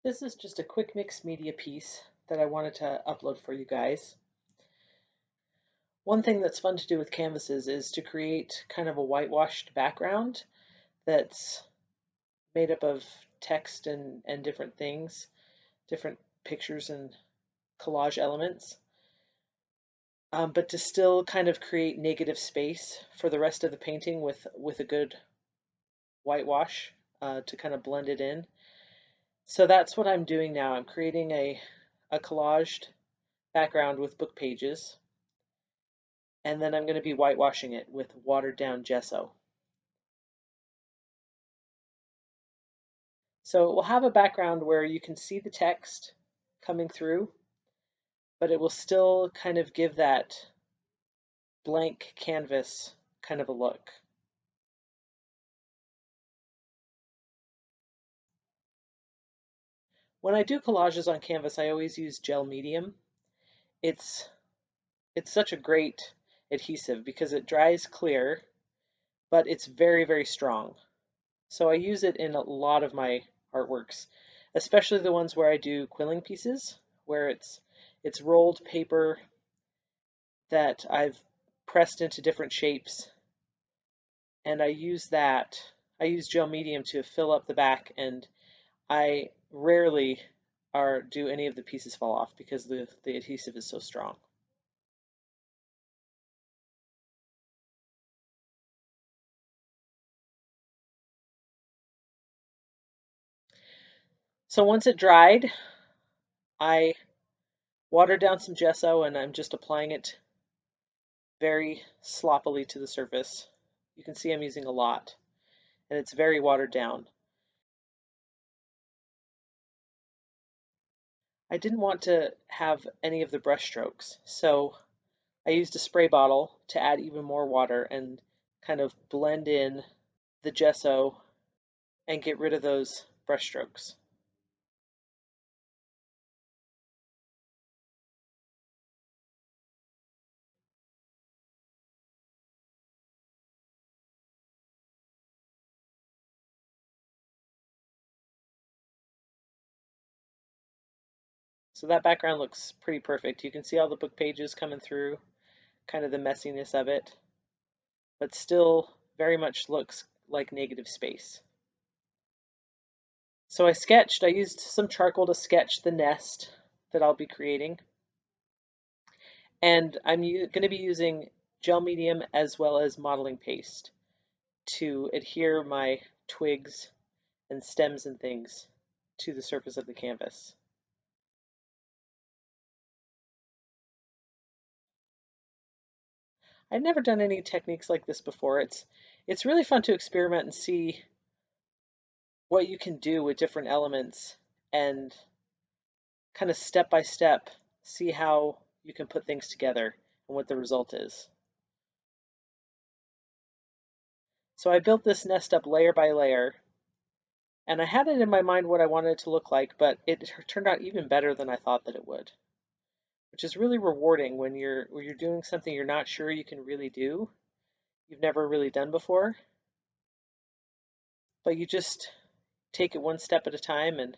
This is just a quick mixed media piece that I wanted to upload for you guys. One thing that's fun to do with canvases is to create kind of a whitewashed background that's made up of text and different things, different pictures and collage elements, but to still kind of create negative space for the rest of the painting with a good whitewash to kind of blend it in. So that's what I'm doing now. I'm creating a collaged background with book pages, and then I'm going to be whitewashing it with watered down gesso. So it will have a background where you can see the text coming through, but it will still kind of give that blank canvas kind of a look. When I do collages on canvas, I always use gel medium. It's it's such a great adhesive because it dries clear, but it's very, very strong. So I use it in a lot of my artworks, especially the ones where I do quilling pieces, where it's rolled paper that I've pressed into different shapes, and I use gel medium to fill up the back, and I rarely do any of the pieces fall off because the adhesive is so strong. So once it dried, I watered down some gesso and I'm just applying it very sloppily to the surface. You can see I'm using a lot, and it's very watered down. I didn't want to have any of the brush strokes, so I used a spray bottle to add even more water and kind of blend in the gesso and get rid of those brush strokes. So that background looks pretty perfect. You can see all the book pages coming through, kind of the messiness of it, but still very much looks like negative space. So I used some charcoal to sketch the nest that I'll be creating. And I'm going to be using gel medium as well as modeling paste to adhere my twigs and stems and things to the surface of the canvas. I've never done any techniques like this before. It's really fun to experiment and see what you can do with different elements and kind of step by step see how you can put things together and what the result is. So I built this nest up layer by layer, and I had it in my mind what I wanted it to look like, but it turned out even better than I thought that it would, which is really rewarding when you're doing something you're not sure you can really do, you've never really done before, but you just take it one step at a time and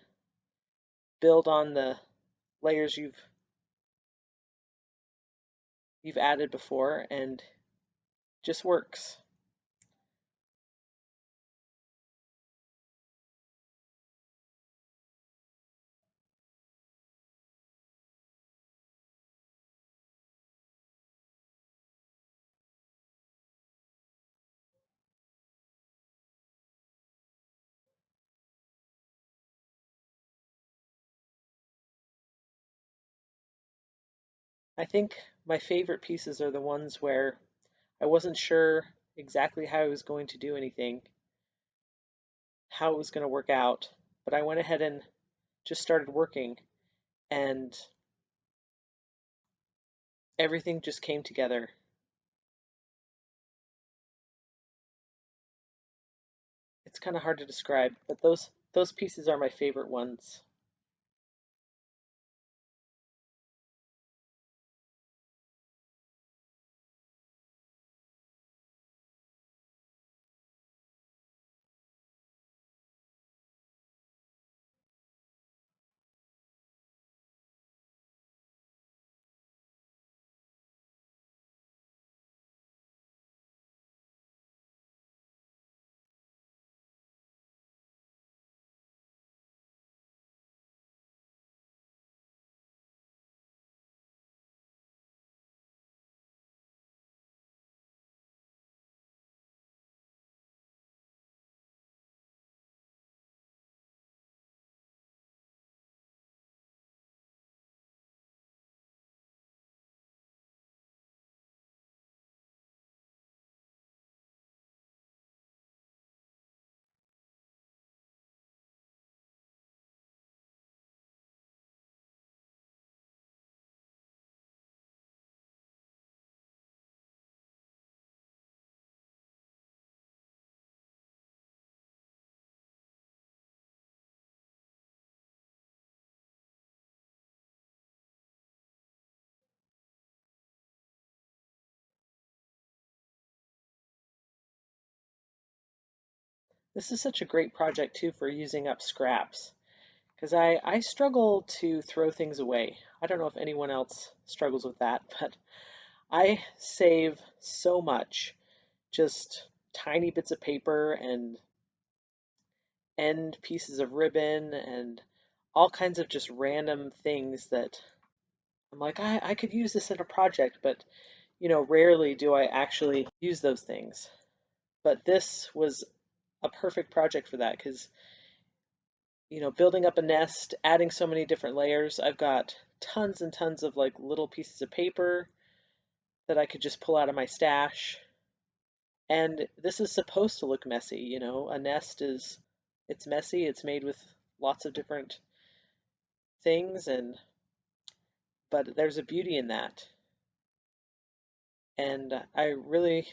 build on the layers you've added before, and just works. I think my favorite pieces are the ones where I wasn't sure exactly how I was going to do anything, how it was going to work out, but I went ahead and just started working, and everything just came together. It's kind of hard to describe, but those pieces are my favorite ones. This is such a great project too for using up scraps because I struggle to throw things away. I don't know if anyone else struggles with that, but I save so much just tiny bits of paper and end pieces of ribbon and all kinds of just random things that I'm like, I could use this in a project, but rarely do I actually use those things. But this was a perfect project for that because, building up a nest, adding so many different layers, I've got tons and tons of like little pieces of paper that I could just pull out of my stash. And this is supposed to look messy, a nest it's messy, it's made with lots of different things but there's a beauty in that. And I really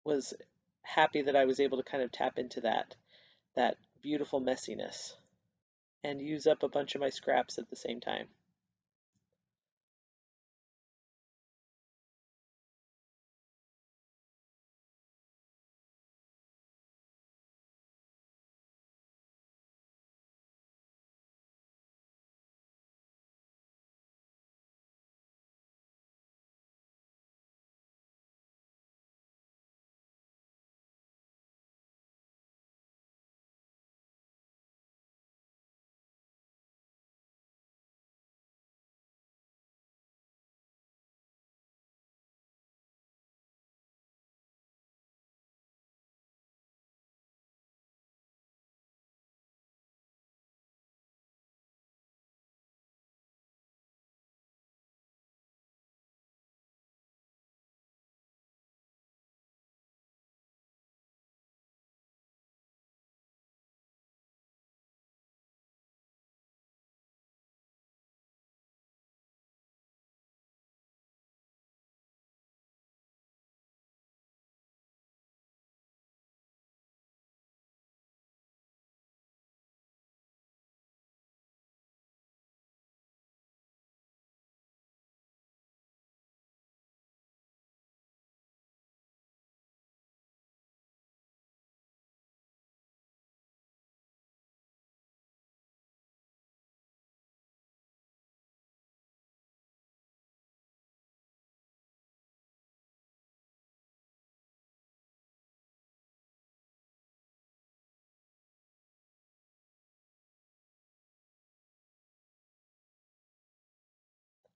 was happy that I was able to kind of tap into that beautiful messiness and use up a bunch of my scraps at the same time.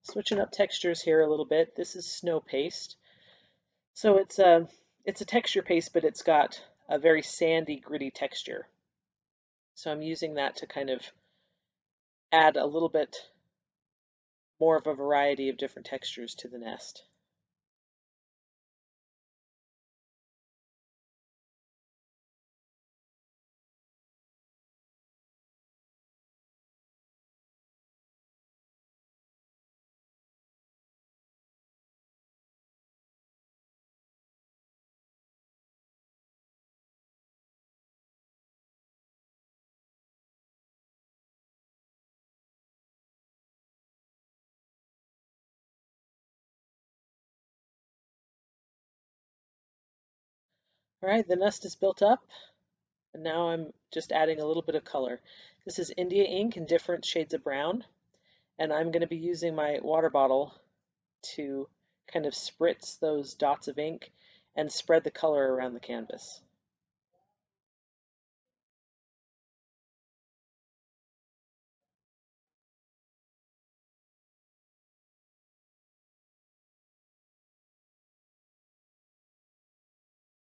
Switching up textures here a little bit. This is snow paste. So it's a texture paste, but it's got a very sandy, gritty texture. So I'm using that to kind of add a little bit more of a variety of different textures to the nest. All right, the nest is built up, and now I'm just adding a little bit of color. This is India ink in different shades of brown, and I'm going to be using my water bottle to kind of spritz those dots of ink and spread the color around the canvas.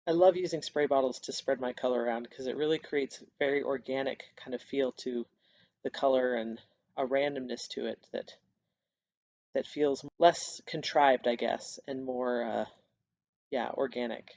I love using spray bottles to spread my color around because it really creates a very organic kind of feel to the color and a randomness to it that feels less contrived, I guess, and more, yeah, organic.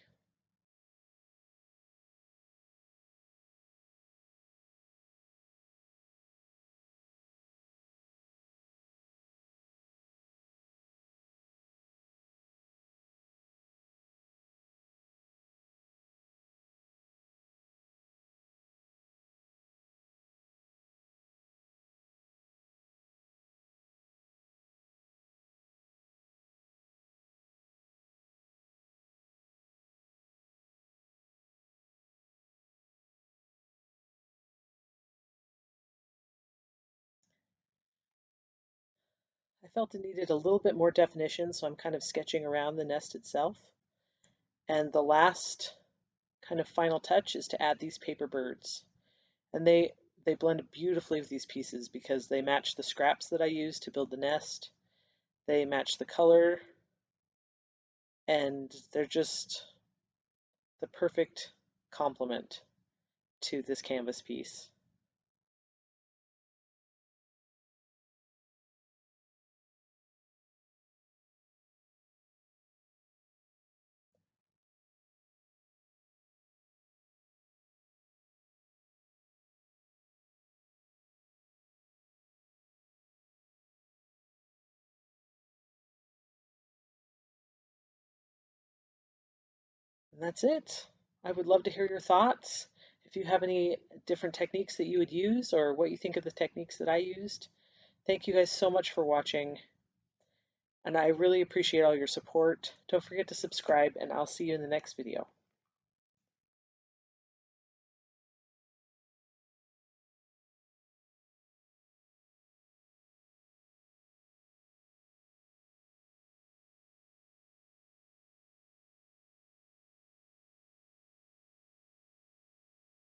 I felt it needed a little bit more definition, so I'm kind of sketching around the nest itself. And the last kind of final touch is to add these paper birds. And they blend beautifully with these pieces because they match the scraps that I used to build the nest. They match the color, and they're just the perfect complement to this canvas piece. And that's it. I would love to hear your thoughts. If you have any different techniques that you would use or what you think of the techniques that I used. Thank you guys so much for watching, and I really appreciate all your support. Don't forget to subscribe, and I'll see you in the next video.